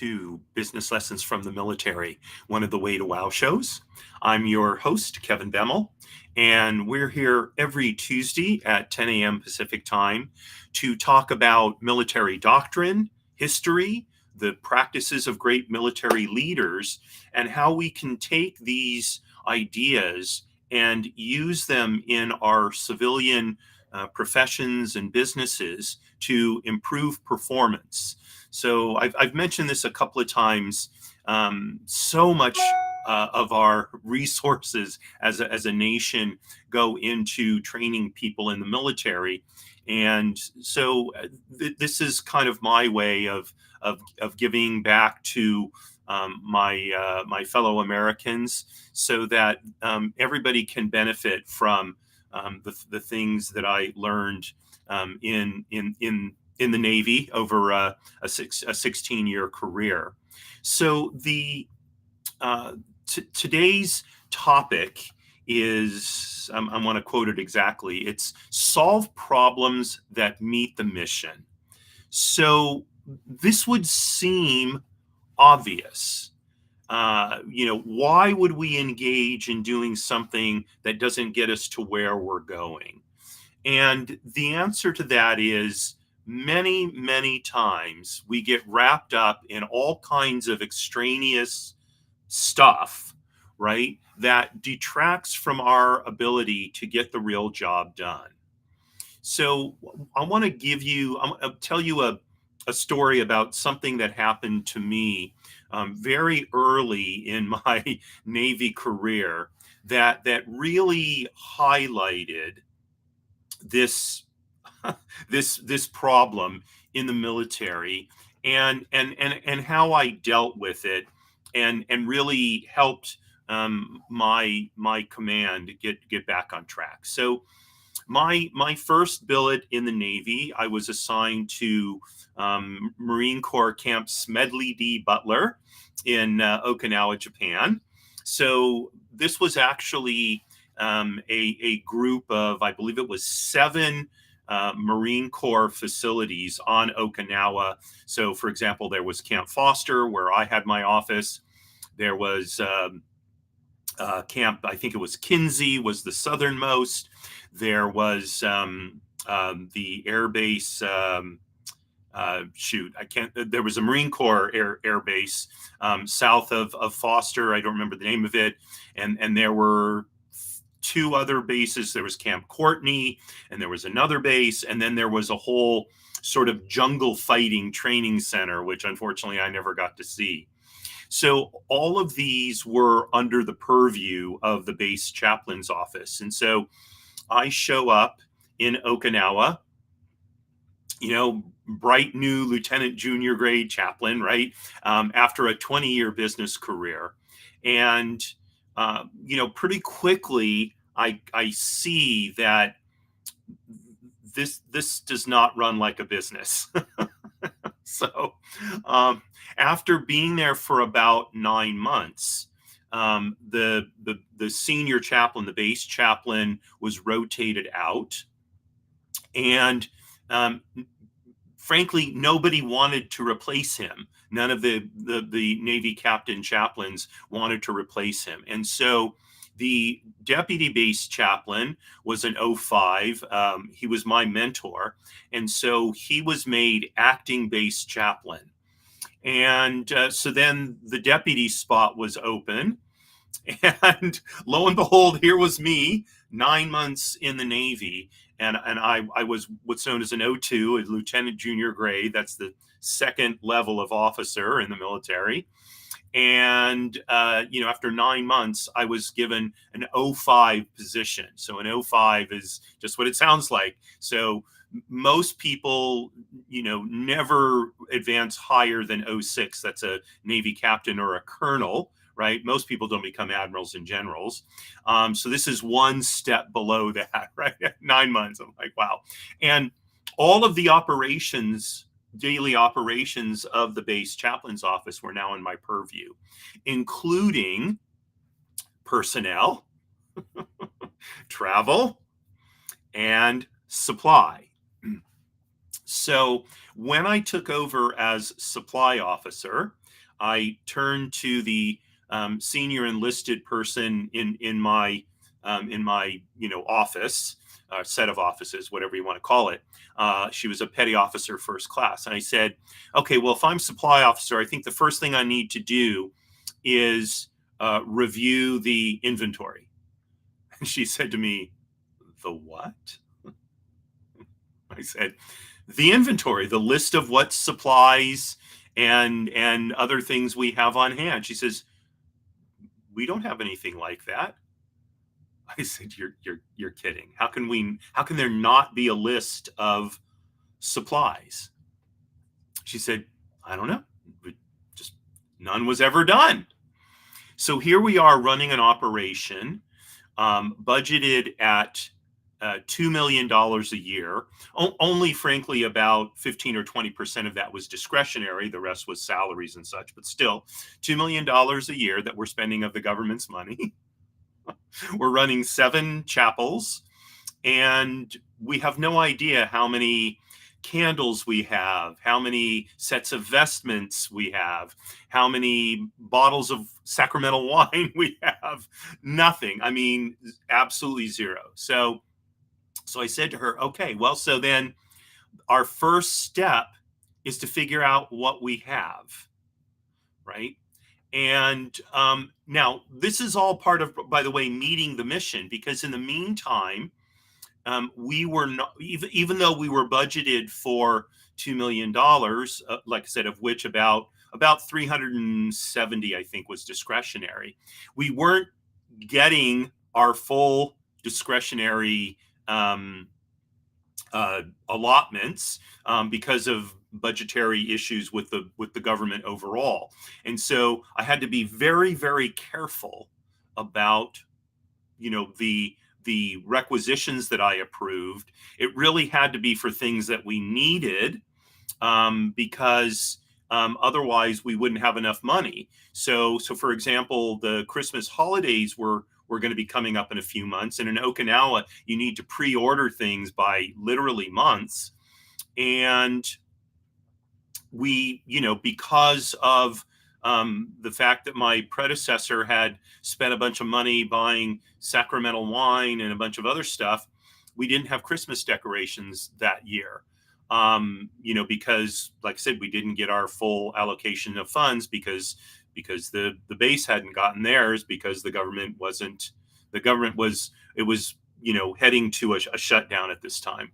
to Business Lessons from the Military, one of the Way to Wow shows. I'm your host, Kevin Bemmel, and we're here every Tuesday at 10 a.m. Pacific time to talk about military doctrine, history, the practices of great military leaders, and how we can take these ideas and use them in our civilian professions and businesses to improve performance. So I've mentioned this a couple of times. So much of our resources as a nation go into training people in the military. And so this is kind of my way of giving back to my fellow Americans so that everybody can benefit from the things that I learned in the Navy over a 16-year career. So today's topic is, I want to quote it exactly, it's solve problems that meet the mission. So this would seem obvious. Why would we engage in doing something that doesn't get us to where we're going? And the answer to that is many, many times we get wrapped up in all kinds of extraneous stuff, right, that detracts from our ability to get the real job done. So I want to I'll tell you a story about something that happened to me very early in my Navy career that really highlighted this this problem in the military and how I dealt with it and really helped my command get back on track. So my first billet in the Navy, I was assigned to Marine Corps Camp Smedley D. Butler in Okinawa, Japan. So this was actually a group of, I believe it was 7 Marine Corps facilities on Okinawa. So, for example, there was Camp Foster, where I had my office. There was Camp, I think it was Kinsey, was the southernmost. There was the air base. There was a Marine Corps air base south of Foster. I don't remember the name of it. And there were 2 other bases. There was Camp Courtney, and there was another base, and then there was a whole sort of jungle fighting training center, which unfortunately I never got to see. So all of these were under the purview of the base chaplain's office. And so I show up in Okinawa, bright new lieutenant junior grade chaplain, right? After a 20-year business career. And, pretty quickly, I see that this does not run like a business. So after being there for about 9 months, the senior chaplain, the base chaplain, was rotated out. And frankly, nobody wanted to replace him. None of the Navy captain chaplains wanted to replace him. And so the deputy base chaplain was an 05. He was my mentor. And so he was made acting base chaplain. And so then the deputy spot was open. And lo and behold, here was me, 9 months in the Navy. And I was what's known as an O2, a lieutenant junior grade. That's the second level of officer in the military. And, after 9 months, I was given an 05 position. So an 05 is just what it sounds like. So most people, never advance higher than 06. That's a Navy captain or a colonel, right? Most people don't become admirals and generals. So this is one step below that, right? 9 months. I'm like, wow. And all of the daily operations of the base chaplain's office were now in my purview, including personnel, travel, and supply. So when I took over as supply officer, I turned to the senior enlisted person in my office, set of offices, whatever you want to call it. She was a petty officer, first class, and I said, "Okay, well, if I'm supply officer, I think the first thing I need to do is review the inventory." And she said to me, "The what?" I said, "The inventory, the list of what supplies and other things we have on hand." She says, "We don't have anything like that." I said, "You're kidding. How can there not be a list of supplies?" She said, "I don't know. Just none was ever done." So here we are running an operation budgeted at $2 million a year. Only, frankly, about 15 or 20% of that was discretionary. The rest was salaries and such, but still, $2 million a year that we're spending of the government's money. We're running 7 chapels, and we have no idea how many candles we have, how many sets of vestments we have, how many bottles of sacramental wine we have. Nothing. I mean, absolutely zero. So I said to her, "Okay, well, so then our first step is to figure out what we have, right?" And now this is all part of, by the way, meeting the mission, because in the meantime, we were not, even though we were budgeted for $2 million, like I said, of which about 370, I think, was discretionary. We weren't getting our full discretionary um, allotments because of budgetary issues with the government overall. And so I had to be very, very careful about the requisitions that I approved. It really had to be for things that we needed, because otherwise we wouldn't have enough money. So for example, the Christmas holidays were going to be coming up in a few months, and in Okinawa, you need to pre-order things by literally months. And we, because of the fact that my predecessor had spent a bunch of money buying sacramental wine and a bunch of other stuff, we didn't have Christmas decorations that year. Because, like I said, we didn't get our full allocation of funds because the base hadn't gotten theirs, because the government wasn't the government was it was heading to a shutdown at this time.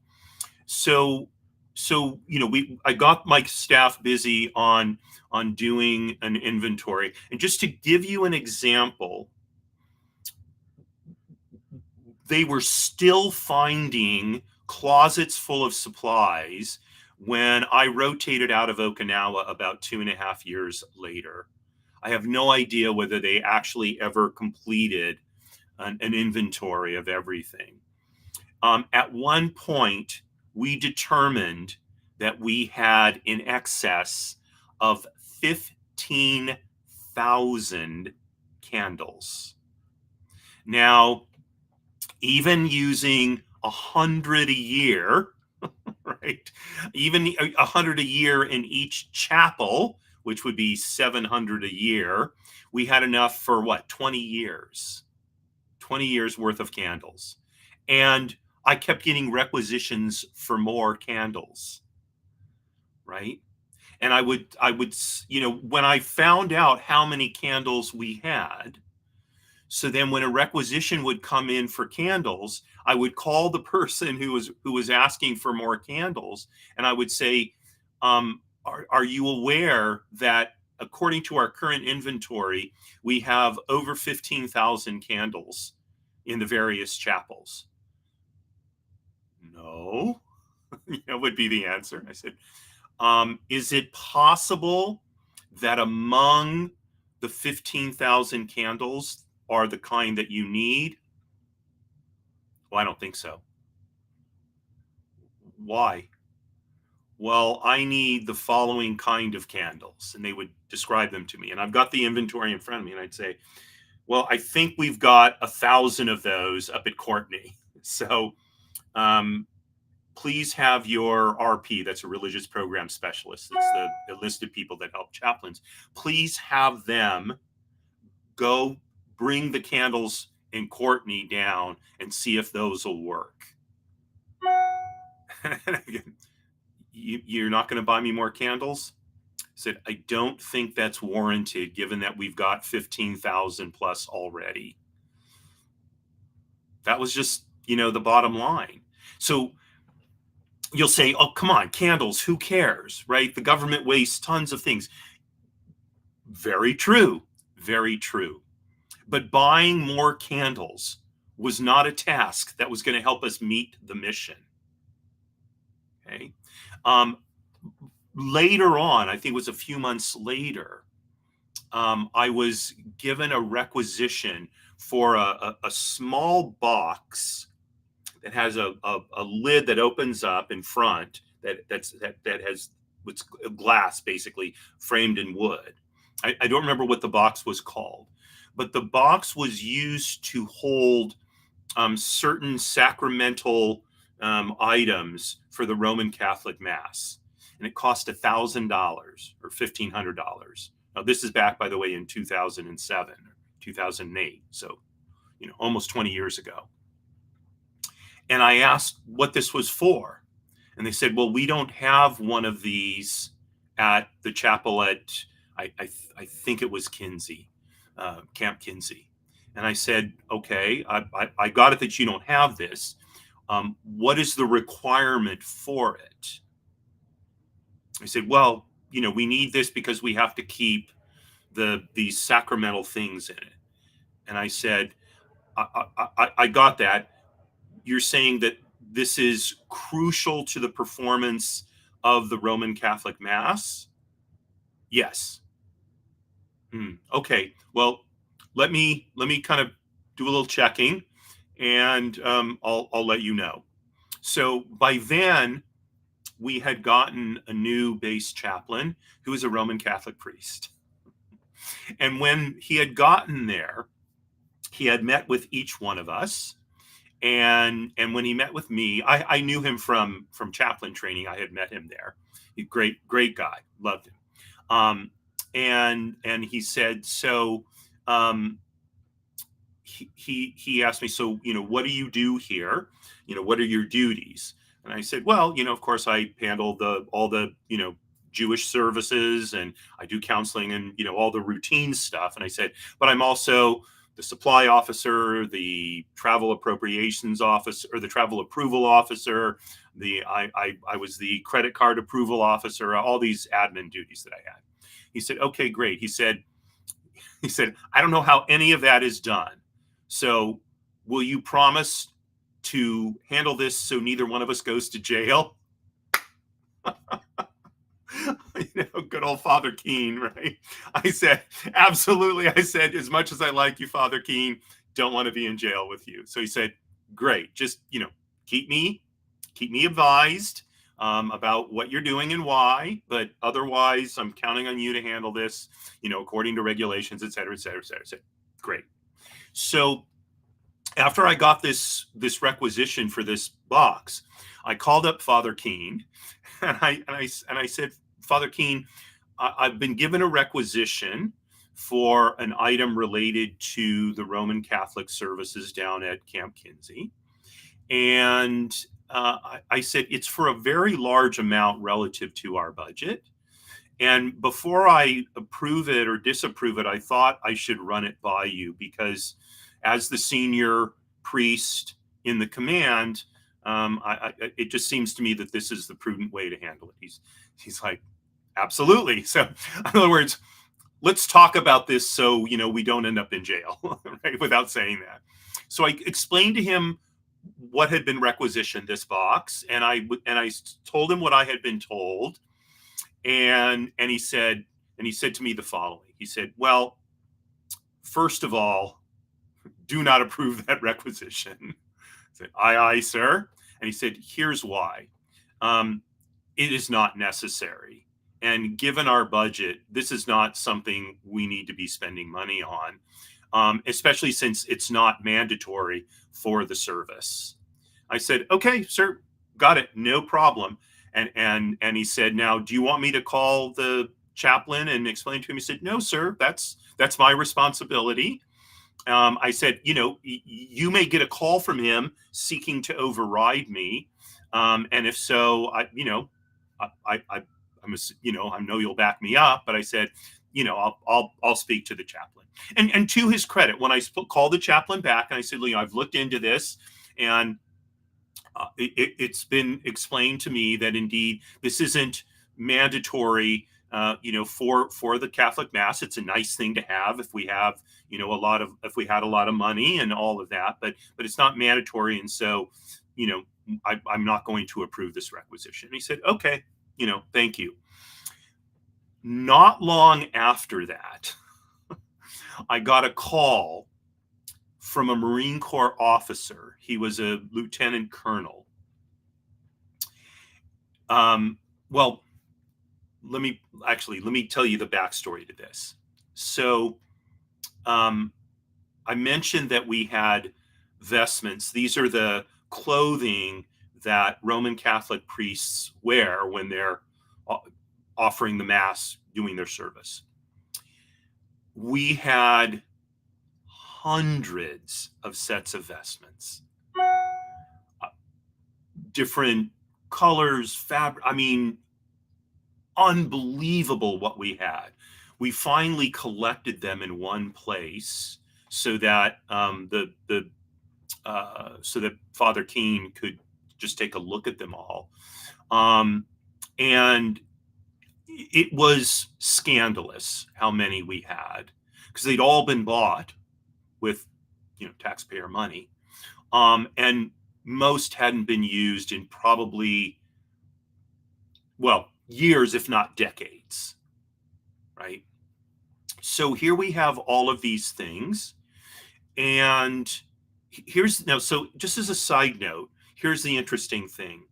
So we I got my staff busy on doing an inventory. And just to give you an example, they were still finding closets full of supplies when I rotated out of Okinawa about 2.5 years later. I have no idea whether they actually ever completed an inventory of everything. At one point, we determined that we had in excess of 15,000 candles. Now, even using 100 a year, right? Even 100 a year in each chapel, which would be 700 a year, we had enough for what, 20 years? 20 years worth of candles. And I kept getting requisitions for more candles, right? And when I found out how many candles we had, so then when a requisition would come in for candles, I would call the person who was asking for more candles, and I would say, are you aware that according to our current inventory, we have over 15,000 candles in the various chapels? No, would be the answer. I said, is it possible that among the 15,000 candles are the kind that you need? Well, I don't think so. Why? Well, I need the following kind of candles. And they would describe them to me. And I've got the inventory in front of me. And I'd say, well, I think we've got 1,000 of those up at Courtney. So, um, please have your RP, that's a religious program specialist, that's the enlisted people that help chaplains, please have them go bring the candles and Courtney down and see if those will work. You're not going to buy me more candles? I said, I don't think that's warranted given that we've got 15,000 plus already. That was just, the bottom line. So you'll say, oh, come on, candles, who cares, right? The government wastes tons of things. Very true. Very true. But buying more candles was not a task that was going to help us meet the mission. Okay. Later on, I think it was a few months later, I was given a requisition for a small box that has a lid that opens up in front that has what's glass basically framed in wood. I don't remember what the box was called, but the box was used to hold certain sacramental items for the Roman Catholic Mass, and it cost $1,000 or $1,500. Now this is back, by the way, in 2007 or 2008, so almost 20 years ago. And I asked what this was for, and they said, "Well, we don't have one of these at the chapel at I think it was Kinsey, Camp Kinsey." And I said, "Okay, I got it that you don't have this. What is the requirement for it?" I said, "Well, we need this because we have to keep these sacramental things in it." And I said, I got that. You're saying that this is crucial to the performance of the Roman Catholic Mass?" "Yes." Okay. Well, let me kind of do a little checking, and I'll let you know. So by then, we had gotten a new base chaplain who was a Roman Catholic priest. And when he had gotten there, he had met with each one of us. And when he met with me, I knew him from chaplain training. I had met him there. Great guy, loved him. And he said, so he asked me, so what do you do here? What are your duties? And I said, well, of course I handle all the Jewish services, and I do counseling and all the routine stuff. And I said, but I'm also the supply officer, the travel appropriations officer, or the travel approval officer. I was the credit card approval officer. All these admin duties that I had. He said, okay, great. He said, I don't know how any of that is done. So will you promise to handle this so neither one of us goes to jail? Good old Father Keene, right? I said, absolutely. I said, as much as I like you, Father Keene, don't want to be in jail with you. So he said, great. Just, keep me advised about what you're doing and why, but otherwise I'm counting on you to handle this, according to regulations, et cetera, et cetera, et cetera. I said, great. So after I got this requisition for this box, I called up Father Keene and I said, Father Keene, I've been given a requisition for an item related to the Roman Catholic services down at Camp Kinsey. And I said, it's for a very large amount relative to our budget. And before I approve it or disapprove it, I thought I should run it by you because as the senior priest in the command, it just seems to me that this is the prudent way to handle it. He's like, absolutely. So in other words, let's talk about this so, we don't end up in jail, right? Without saying that. So I explained to him what had been requisitioned, this box, and I told him what I had been told. And he said to me the following. He said, well, first of all, do not approve that requisition. I said, aye, sir. And he said, here's why. It is not necessary. And given our budget, this is not something we need to be spending money on, especially since it's not mandatory for the service. I said, okay, sir, got it, no problem. And he said, now, do you want me to call the chaplain and explain to him? He said, no, sir, that's my responsibility. I said, you may get a call from him seeking to override me, and if so, I know you'll back me up. But I said, I'll speak to the chaplain. And to his credit, when I called the chaplain back and I said, I've looked into this, and it's been explained to me that indeed this isn't mandatory, for the Catholic Mass. It's a nice thing to have if we have, if we had a lot of money and all of that, but it's not mandatory, and so, I'm not going to approve this requisition. And he said, okay, thank you. Not long after that, I got a call from a Marine Corps officer. He was a lieutenant colonel. Well, let me tell you the backstory to this. So, I mentioned that we had vestments. These are the clothing that Roman Catholic priests wear when they're offering the Mass, doing their service. We had hundreds of sets of vestments, different colors, fabric. I mean, unbelievable what we had. We finally collected them in one place so that so that Father Keene could just take a look at them all, and it was scandalous how many we had, because they'd all been bought with taxpayer money, and most hadn't been used in probably, well, years, if not decades, right? So here we have all of these things, and so just as a side note, here's the interesting thing.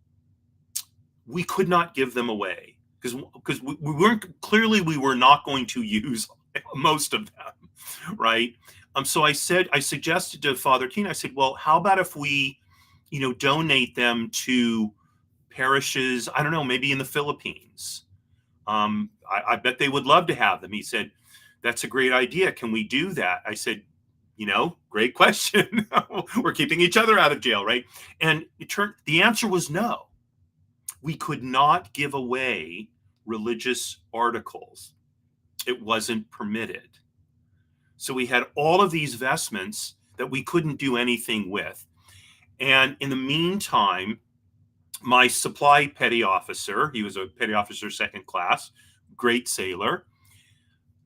We could not give them away because we were not going to use most of them, right? So I suggested to Father Keene, I said, well, how about if we, donate them to parishes, I don't know, maybe in the Philippines. I bet they would love to have them. He said, that's a great idea. Can we do that? I said, great question. We're keeping each other out of jail, right? And the answer was no. We could not give away religious articles. It wasn't permitted. So we had all of these vestments that we couldn't do anything with. And in the meantime, my supply petty officer, he was a petty officer second class, great sailor,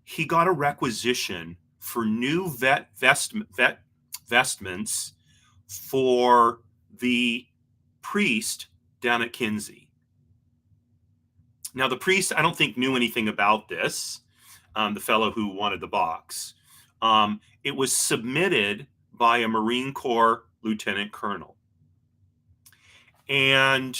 he got a requisition for new vestments for the priest down at Kinsey. Now, the priest, I don't think, knew anything about this, the fellow who wanted the box. It was submitted by a Marine Corps lieutenant colonel. And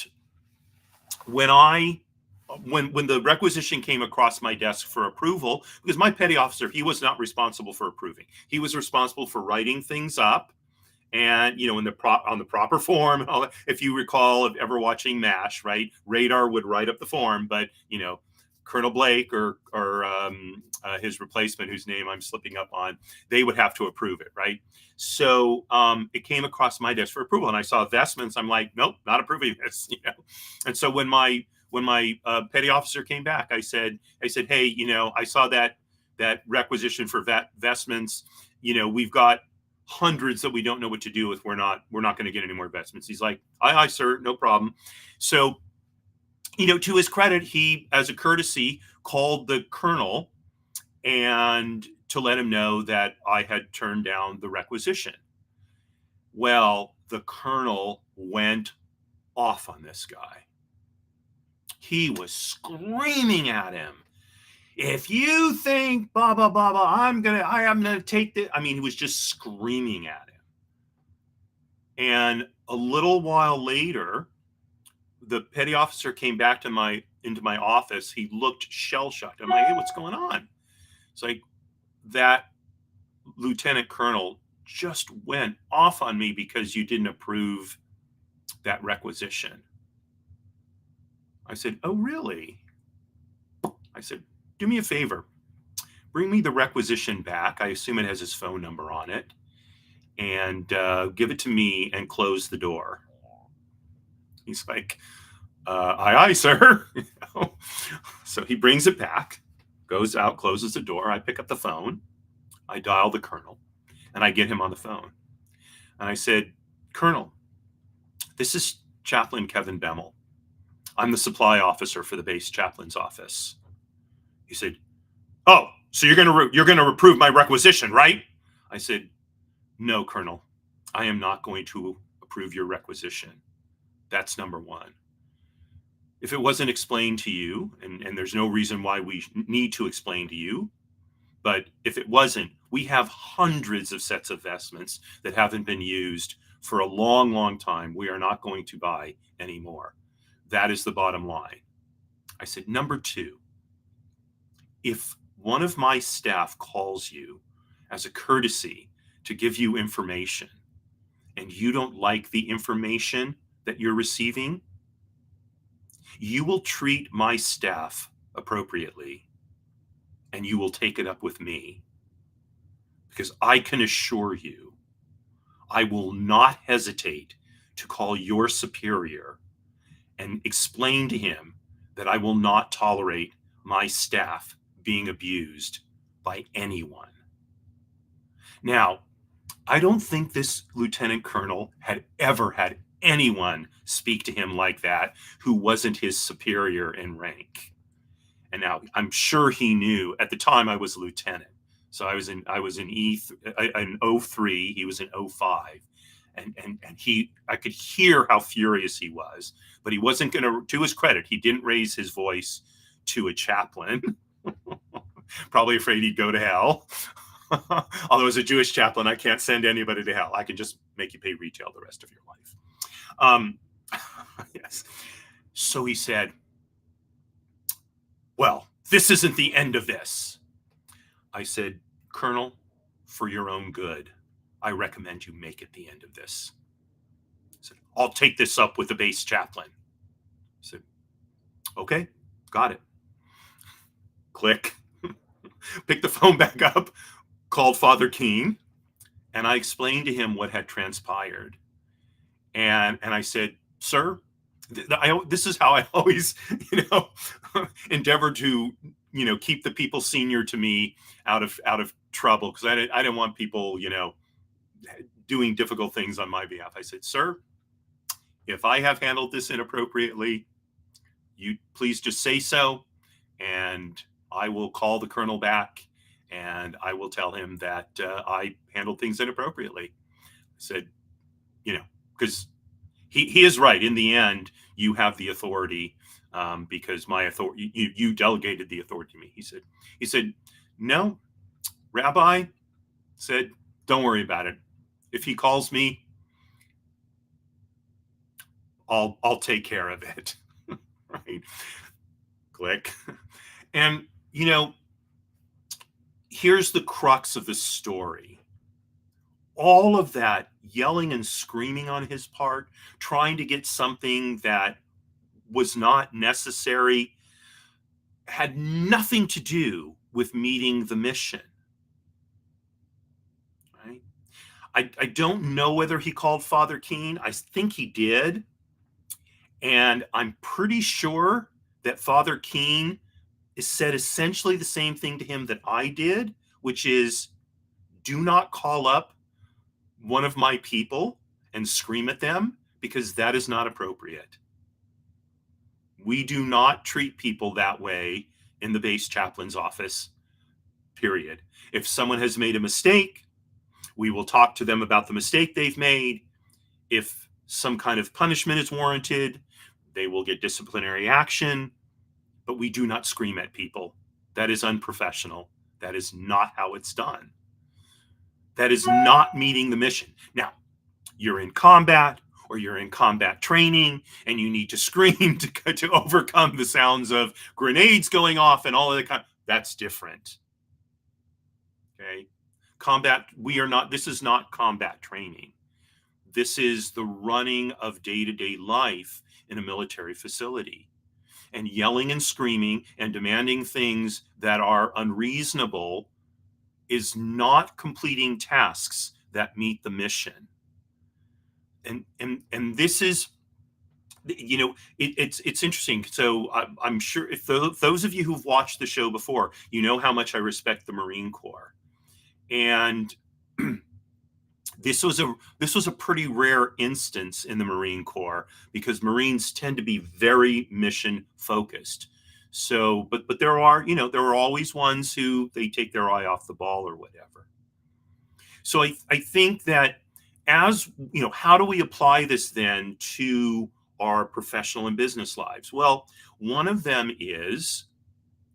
when the requisition came across my desk for approval, because my petty officer, he was not responsible for approving. He was responsible for writing things up and, on the proper form. If you recall of ever watching MASH, right? Radar would write up the form, but, Colonel Blake or his replacement, whose name I'm slipping up on, they would have to approve it, right? So it came across my desk for approval, and I saw vestments. I'm like, nope, not approving this. And so when my petty officer came back, I said, hey, I saw that requisition for vestments. We've got hundreds that we don't know what to do with. We're not going to get any more vestments. He's like, aye, sir, no problem. So, to his credit, he, as a courtesy, called the colonel and to let him know that I had turned down the requisition. Well, the colonel went off on this guy. He was screaming at him. If you think blah blah blah blah, I'm gonna take this. I mean, he was just screaming at him. And a little while later, the petty officer came back into my office. He looked shell-shocked. I'm like, hey, what's going on? It's like, that lieutenant colonel just went off on me because you didn't approve that requisition. I said, oh, really? I said, do me a favor. Bring me the requisition back. I assume it has his phone number on it. And give it to me and close the door. He's like, aye, aye, sir. So he brings it back, goes out, closes the door. I pick up the phone. I dial the colonel, and I get him on the phone. And I said, Colonel, this is Chaplain Kevin Bemmel. I'm the supply officer for the base chaplain's office. He said, oh, so you're gonna approve my requisition, right? I said, no, Colonel, I am not going to approve your requisition. That's number one. If it wasn't explained to you, and there's no reason why we need to explain to you, but if it wasn't, we have hundreds of sets of vestments that haven't been used for a long, long time. We are not going to buy anymore. That is the bottom line. I said, number two, if one of my staff calls you as a courtesy to give you information and you don't like the information that you're receiving, you will treat my staff appropriately and you will take it up with me. Because I can assure you, I will not hesitate to call your superior and explain to him that I will not tolerate my staff being abused by anyone. Now, I don't think this lieutenant colonel had ever had anyone speak to him like that who wasn't his superior in rank. And now I'm sure he knew. At the time I was a lieutenant. So I was in in 03, he was in 05. And I could hear how furious he was, but he wasn't going to his credit, he didn't raise his voice to a chaplain. Probably afraid he'd go to hell. Although as a Jewish chaplain, I can't send anybody to hell. I can just make you pay retail the rest of your life. Yes. So he said, well, this isn't the end of this. I said, Colonel, for your own good, I recommend you make it the end of this. I said, I'll take this up with the base chaplain. I said, okay, got it. Click. Pick the phone back up, called Father Keene, and I explained to him what had transpired. And I said, sir, this is how I always, endeavor to, keep the people senior to me out of trouble, because I didn't want people, doing difficult things on my behalf. I said, sir, if I have handled this inappropriately, you please just say so, and I will call the colonel back and I will tell him that I handled things inappropriately. I said, because he is right. In the end, you have the authority, because my authority, you delegated the authority to me. He said, no, Rabbi said, don't worry about it. If he calls me, I'll take care of it. Right. Click. And, here's the crux of the story. All of that yelling and screaming on his part, trying to get something that was not necessary, had nothing to do with meeting the mission. Right? I don't know whether he called Father Keene. I think he did. And I'm pretty sure that Father Keene said essentially the same thing to him that I did, which is, do not call up one of my people and scream at them, because that is not appropriate. We do not treat people that way in the base chaplain's office, period. If someone has made a mistake, we will talk to them about the mistake they've made. If some kind of punishment is warranted, they will get disciplinary action, but we do not scream at people. That is unprofessional. That is not how it's done. That is not meeting the mission. Now, you're in combat or you're in combat training and you need to scream to overcome the sounds of grenades going off and all of that. That's different. Okay. Combat, this is not combat training. This is the running of day-to-day life in a military facility. and yelling and screaming and demanding things that are unreasonable is not completing tasks that meet the mission. And this is, it's interesting. So I'm sure if those of you who've watched the show before, you know how much I respect the Marine Corps. And this was a pretty rare instance in the Marine Corps, because Marines tend to be very mission focused. So, but there are always ones who they take their eye off the ball or whatever. So I think that, as how do we apply this then to our professional and business lives? Well, one of them is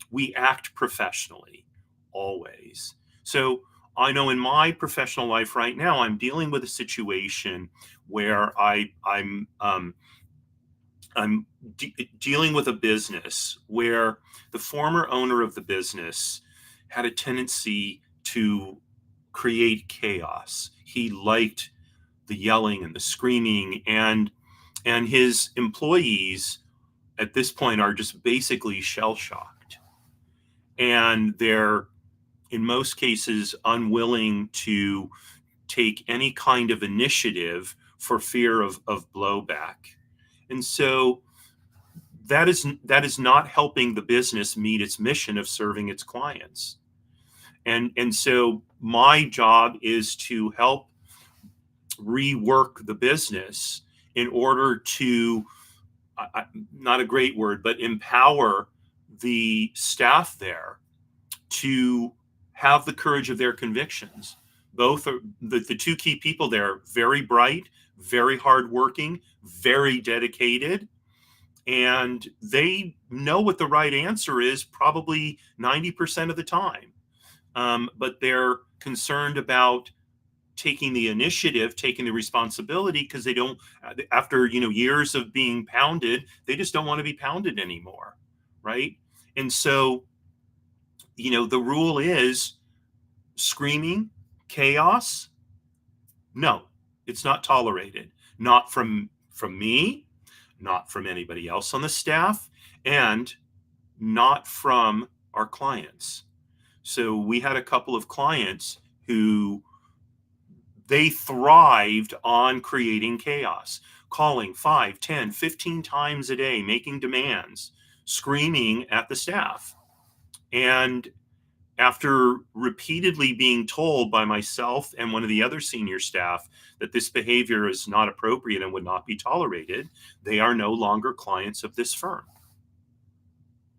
we act professionally always. So I know in my professional life right now, I'm dealing with a situation where I'm dealing with a business where the former owner of the business had a tendency to create chaos. He liked the yelling and the screaming, and his employees at this point are just basically shell shocked, and they're in most cases unwilling to take any kind of initiative for fear of blowback. And so that is not helping the business meet its mission of serving its clients. And so my job is to help rework the business in order to, not a great word, but empower the staff there to have the courage of their convictions. Both are the two key people there, very bright, very hardworking, very dedicated, and they know what the right answer is probably 90% of the time. But they're concerned about taking the initiative, taking the responsibility, because they don't, after years of being pounded, they just don't want to be pounded anymore, right? And so the rule is screaming, chaos, no, it's not tolerated. Not from me, not from anybody else on the staff, and not from our clients. So we had a couple of clients who they thrived on creating chaos, calling 5, 10, 15 times a day, making demands, screaming at the staff. And after repeatedly being told by myself and one of the other senior staff that this behavior is not appropriate and would not be tolerated, they are no longer clients of this firm,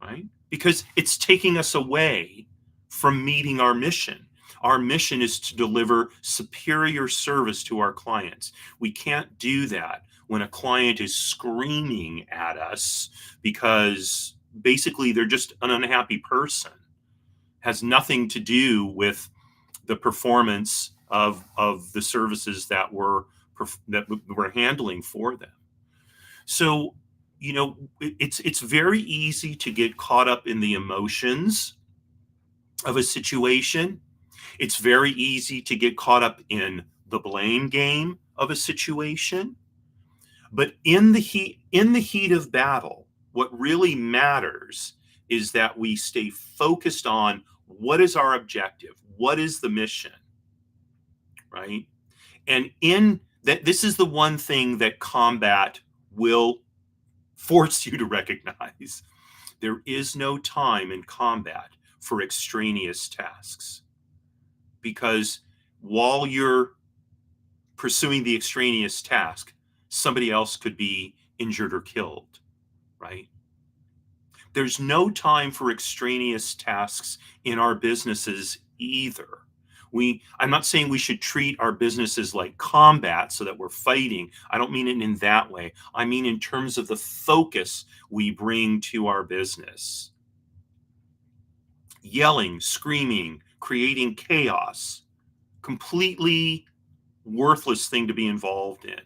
right? Because it's taking us away from meeting our mission. Our mission is to deliver superior service to our clients. We can't do that when a client is screaming at us because basically they're just an unhappy person. Has nothing to do with the performance of the services that we're handling for them. So, it's very easy to get caught up in the emotions of a situation. It's very easy to get caught up in the blame game of a situation. But in the heat of battle, what really matters is that we stay focused on what is our objective, what is the mission, right? And in that, this is the one thing that combat will force you to recognize. There is no time in combat for extraneous tasks, because while you're pursuing the extraneous task, somebody else could be injured or killed, right? There's no time for extraneous tasks in our businesses either. I'm not saying we should treat our businesses like combat so that we're fighting. I don't mean it in that way. I mean in terms of the focus we bring to our business. Yelling, screaming, creating chaos, completely worthless thing to be involved in.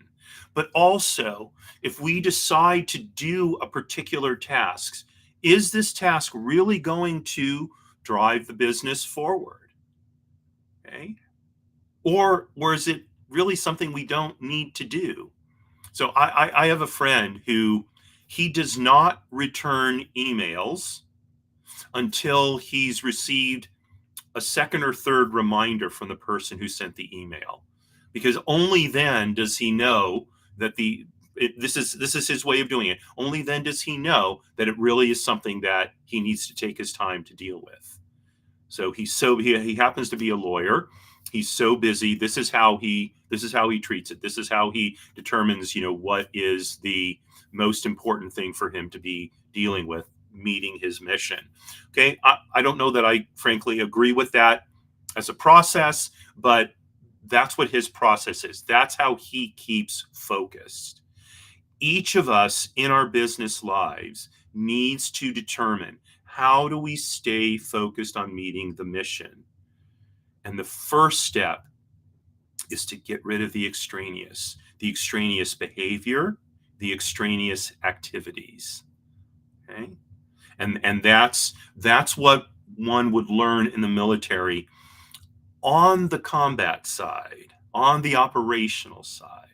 But also, if we decide to do a particular task, is this task really going to drive the business forward? Okay. Or is it really something we don't need to do? So I have a friend who He does not return emails until he's received a second or third reminder from the person who sent the email, because only then does he know that this is his way of doing it. Only then does he know that it really is something that he needs to take his time to deal with. So he happens to be a lawyer. He's so busy. This is how he treats it. This is how he determines, what is the most important thing for him to be dealing with, meeting his mission. Okay, I don't know that I frankly agree with that as a process, but that's what his process is. That's how he keeps focused. Each of us in our business lives needs to determine, how do we stay focused on meeting the mission? And the first step is to get rid of the extraneous behavior, the extraneous activities. Okay? And that's what one would learn in the military on the combat side, on the operational side.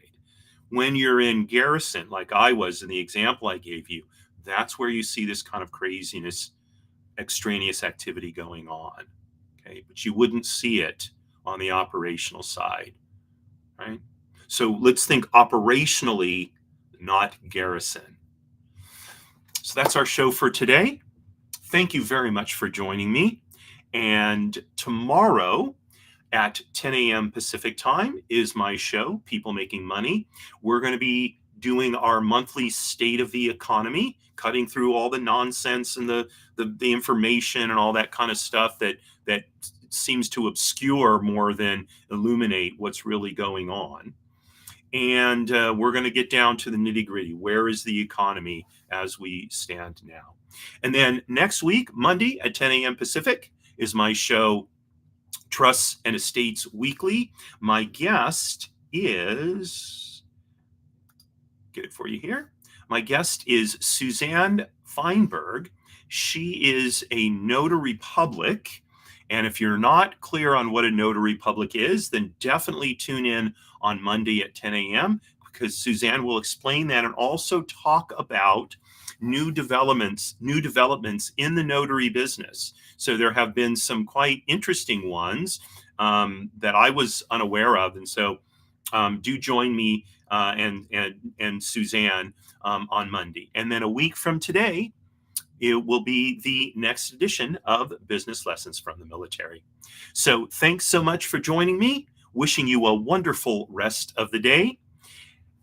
When you're in garrison, like I was in the example I gave you, that's where you see this kind of craziness, extraneous activity going on. Okay, but you wouldn't see it on the operational side, right? So let's think operationally, not garrison. So that's our show for today. Thank you very much for joining me. And tomorrow at 10 a.m. Pacific time is my show, People Making Money. We're going to be doing our monthly state of the economy, cutting through all the nonsense and the information and all that kind of stuff that seems to obscure more than illuminate what's really going on. And we're going to get down to the nitty gritty. Where is the economy as we stand now? And then next week, Monday at 10 a.m. Pacific, is my show, Trusts and Estates Weekly. My guest is, get it for you here. My guest is Suzanne Feinberg. She is a notary public. And if you're not clear on what a notary public is, then definitely tune in on Monday at 10 a.m. because Suzanne will explain that and also talk about new developments in the notary business. So there have been some quite interesting ones that I was unaware of. And so do join me and Suzanne on Monday. And then a week from today, it will be the next edition of Business Lessons from the Military. So thanks so much for joining me. Wishing you a wonderful rest of the day.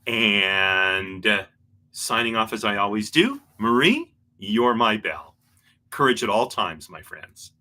And signing off as I always do, Marie, you're my bell. Courage at all times, my friends.